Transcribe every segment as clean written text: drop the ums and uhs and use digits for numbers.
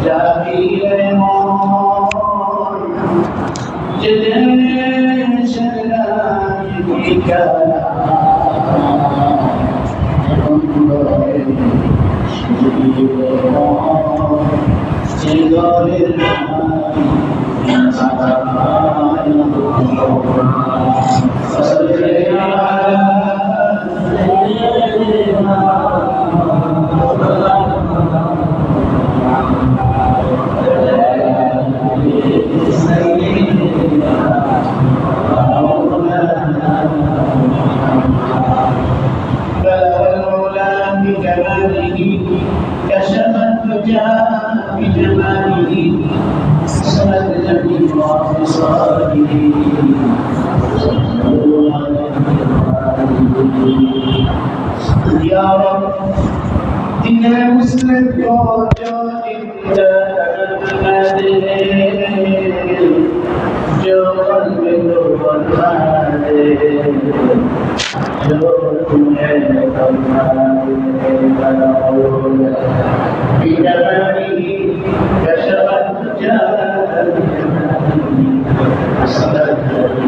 চাহিলে মন যে দেশের নাই ঠিকানা চিরদিন كشف الدجى بجماله سند جميع خصاله يا رب دين مسلم کو جو جو قلب کو بنا دے جو تمہیں کرنا بجماله كشف الدجى سند جميع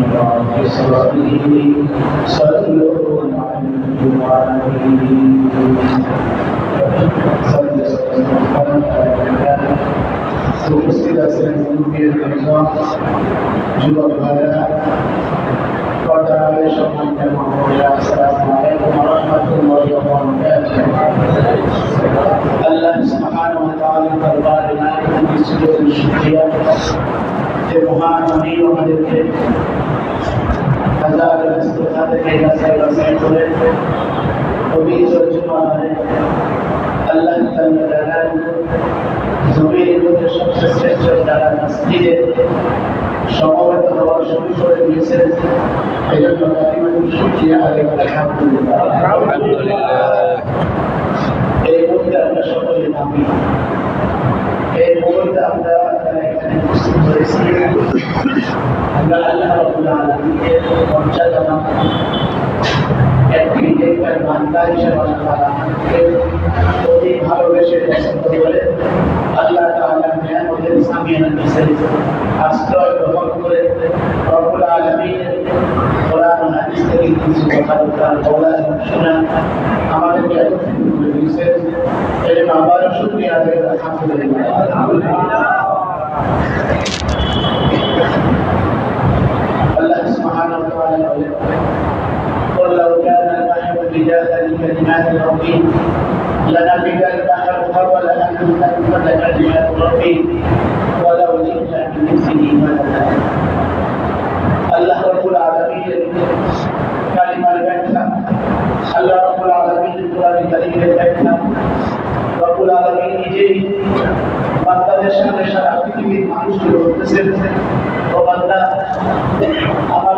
خصاله صلوا উপস্থিত আছেন মুরব্বীর নিজাম যুবক ভাইরা পর্দার আড়ালে সম্মানিত মহোদয় আসসালামু আলাইকুম ওয়া রাহমাতুল্লাহি ওয়া বারাকাতুহু আল্লাহ সুবহানাহু ওয়া তাআলা দরবারে লাখ শুকরিয়া যে মহান উনি আমাদেরকে হাজার ইস্তেগফার থেকে বাঁচাই করে পবিত্র জুমারে আল্লাহ তাআলা জমিনের মধ্যে সবচেয়ে শ্রেষ্ঠ যারা মসজিদে সমবেত হওয়ার সুযোগ করে দিয়েছেন এই জন্য শুকরিয়া আলহামদুলিল্লাহ। এই মুহূর্তে আমরা সকলে নামি এই মুহূর্তে আমরা এখানে উপস্থিত হয়েছি আমরা আল্লাহ রাব্বুল আলামিনের মর্যাদা একটি নেককার বান্দা হিসেবে আল্লাহ আমাকে অতি ভালোবেসে পছন্দ করে আল্লাহ তাআলা নিয়ামতের সামিয়ানা দিয়েছেন আশ্রয় গ্রহণ করে রব্বুল আলামিনের কোরআন ও হাদিস থেকে কিছু কথা বলা শোনা আমাদেরকে একত্রিত করে দিয়েছেন এর জন্য আবার শুকরিয়া আদায় আলহামদুলিল্লাহ। আল্লাহ সুবহানাহু ওয়া তাআলা বলেন قل لو كان البحر مدادا لكلمات ربي لنفد البحر قبل ان تنفد كلمات ربي ولو جئنا بمثله مددا আল্লাহ রাব্বুল আলামিনের কালিমার ব্যাখ্যা আল্লাহ রাব্বুল আলামিনের কোরআনের কালিমের ব্যাখ্যা রাব্বুল আলামিন নিজেই বান্দাদের সামনে সারা পৃথিবীর মানুষকে বলতেছেন ও বান্দা আমার